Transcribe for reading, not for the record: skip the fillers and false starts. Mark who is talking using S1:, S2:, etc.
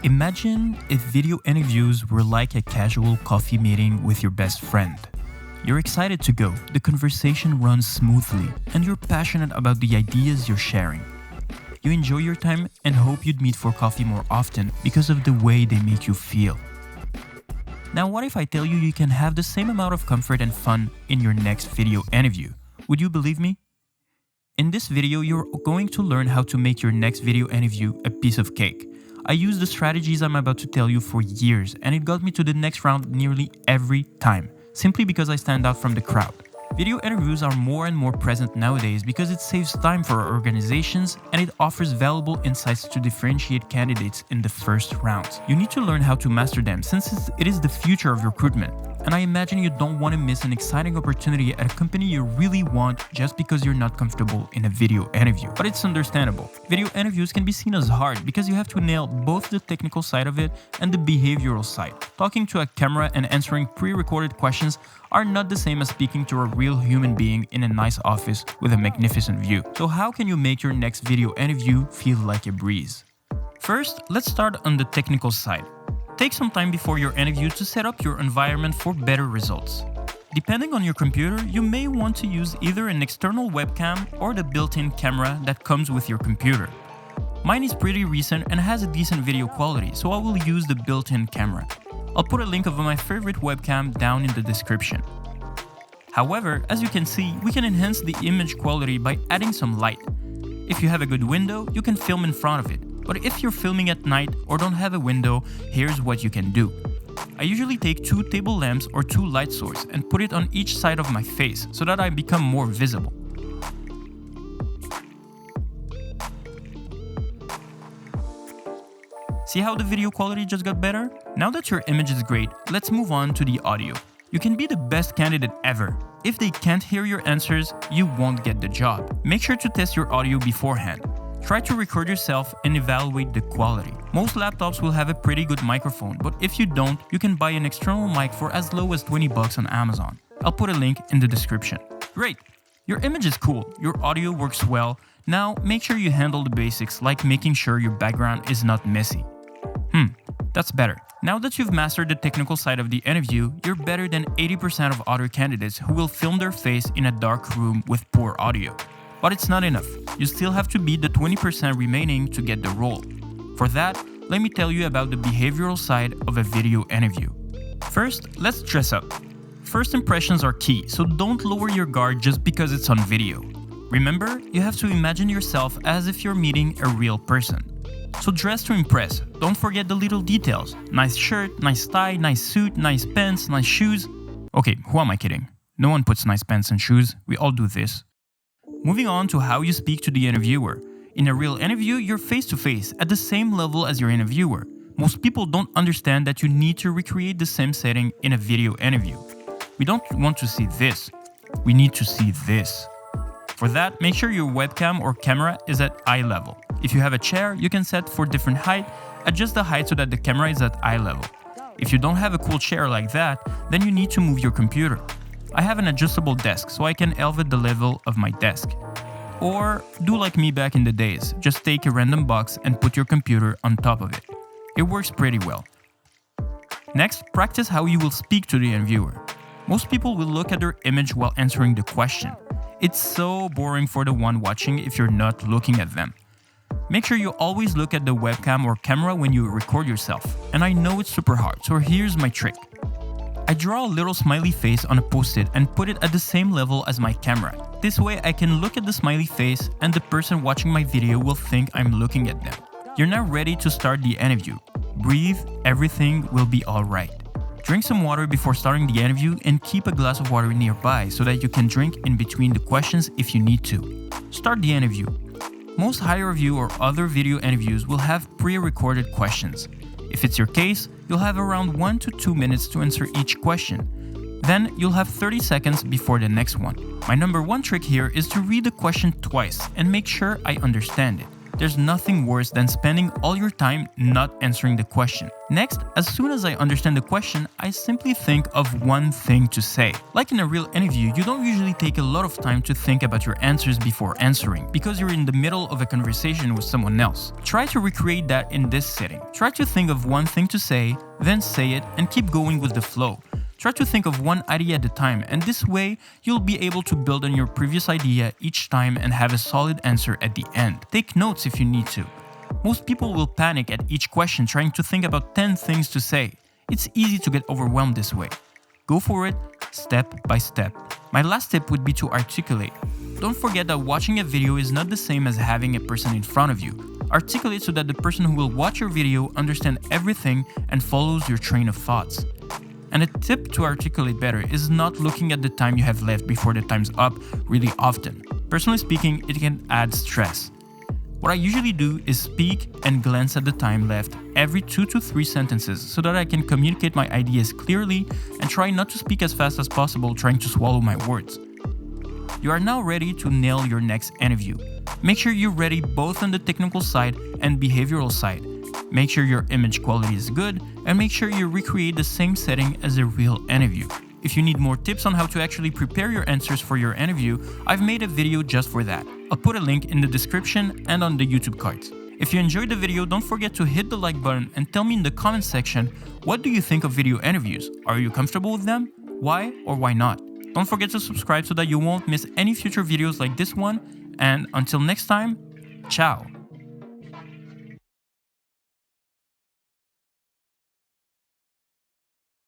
S1: Imagine if video interviews were like a casual coffee meeting with your best friend. You're excited to go, the conversation runs smoothly, and you're passionate about the ideas you're sharing. You enjoy your time and hope you'd meet for coffee more often because of the way they make you feel. Now, what if I tell you can have the same amount of comfort and fun in your next video interview? Would you believe me? In this video, you're going to learn how to make your next video interview a piece of cake. I used the strategies I'm about to tell you for years, and it got me to the next round nearly every time, simply because I stand out from the crowd. Video interviews are more and more present nowadays because it saves time for our organizations and it offers valuable insights to differentiate candidates in the first rounds. You need to learn how to master them since it is the future of recruitment. And I imagine you don't want to miss an exciting opportunity at a company you really want just because you're not comfortable in a video interview. But it's understandable. Video interviews can be seen as hard because you have to nail both the technical side of it and the behavioral side. Talking to a camera and answering pre-recorded questions are not the same as speaking to a real human being in a nice office with a magnificent view. So how can you make your next video interview feel like a breeze? First, let's start on the technical side. Take some time before your interview to set up your environment for better results. Depending on your computer, you may want to use either an external webcam or the built-in camera that comes with your computer. Mine is pretty recent and has a decent video quality, so I will use the built-in camera. I'll put a link of my favorite webcam down in the description. However, as you can see, we can enhance the image quality by adding some light. If you have a good window, you can film in front of it. But if you're filming at night or don't have a window, here's what you can do. I usually take 2 table lamps or 2 light sources and put it on each side of my face so that I become more visible. See how the video quality just got better? Now that your image is great, let's move on to the audio. You can be the best candidate ever. If they can't hear your answers, you won't get the job. Make sure to test your audio beforehand. Try to record yourself and evaluate the quality. Most laptops will have a pretty good microphone, but if you don't, you can buy an external mic for as low as $20 on Amazon. I'll put a link in the description. Great! Your image is cool, your audio works well. Now, make sure you handle the basics like making sure your background is not messy. That's better. Now that you've mastered the technical side of the interview, you're better than 80% of other candidates who will film their face in a dark room with poor audio. But it's not enough. You still have to beat the 20% remaining to get the role. For that, let me tell you about the behavioral side of a video interview. First, let's dress up. First impressions are key, so don't lower your guard just because it's on video. Remember, you have to imagine yourself as if you're meeting a real person. So dress to impress. Don't forget the little details. Nice shirt, nice tie, nice suit, nice pants, nice shoes. Okay, who am I kidding? No one puts nice pants and shoes. We all do this. Moving on to how you speak to the interviewer. In a real interview, you're face-to-face at the same level as your interviewer. Most people don't understand that you need to recreate the same setting in a video interview. We don't want to see this. We need to see this. For that, make sure your webcam or camera is at eye level. If you have a chair, you can set for different height. Adjust the height so that the camera is at eye level. If you don't have a cool chair like that, then you need to move your computer. I have an adjustable desk, so I can elevate the level of my desk. Or do like me back in the days, just take a random box and put your computer on top of it. It works pretty well. Next, practice how you will speak to the interviewer. Most people will look at their image while answering the question. It's so boring for the one watching if you're not looking at them. Make sure you always look at the webcam or camera when you record yourself. And I know it's super hard, so here's my trick. I draw a little smiley face on a post-it and put it at the same level as my camera. This way I can look at the smiley face and the person watching my video will think I'm looking at them. You're now ready to start the interview. Breathe, everything will be alright. Drink some water before starting the interview and keep a glass of water nearby so that you can drink in between the questions if you need to. Start the interview. Most Hirevue or other video interviews will have pre-recorded questions. If it's your case, you'll have around 1 to 2 minutes to answer each question. Then you'll have 30 seconds before the next one. My number 1 trick here is to read the question twice and make sure I understand it. There's nothing worse than spending all your time not answering the question. Next, as soon as I understand the question, I simply think of one thing to say. Like in a real interview, you don't usually take a lot of time to think about your answers before answering, because you're in the middle of a conversation with someone else. Try to recreate that in this setting. Try to think of one thing to say, then say it, and keep going with the flow. Try to think of one idea at a time, and this way, you'll be able to build on your previous idea each time and have a solid answer at the end. Take notes if you need to. Most people will panic at each question trying to think about 10 things to say. It's easy to get overwhelmed this way. Go for it, step by step. My last tip would be to articulate. Don't forget that watching a video is not the same as having a person in front of you. Articulate so that the person who will watch your video understands everything and follows your train of thoughts. And a tip to articulate better is not looking at the time you have left before the time's up really often. Personally speaking, it can add stress. What I usually do is speak and glance at the time left every 2 to 3 sentences so that I can communicate my ideas clearly and try not to speak as fast as possible trying to swallow my words. You are now ready to nail your next interview. Make sure you're ready both on the technical side and behavioral side. Make sure your image quality is good, and make sure you recreate the same setting as a real interview. If you need more tips on how to actually prepare your answers for your interview, I've made a video just for that. I'll put a link in the description and on the YouTube cards. If you enjoyed the video, don't forget to hit the like button and tell me in the comment section, what do you think of video interviews? Are you comfortable with them? Why or why not? Don't forget to subscribe so that you won't miss any future videos like this one, and until next time, ciao!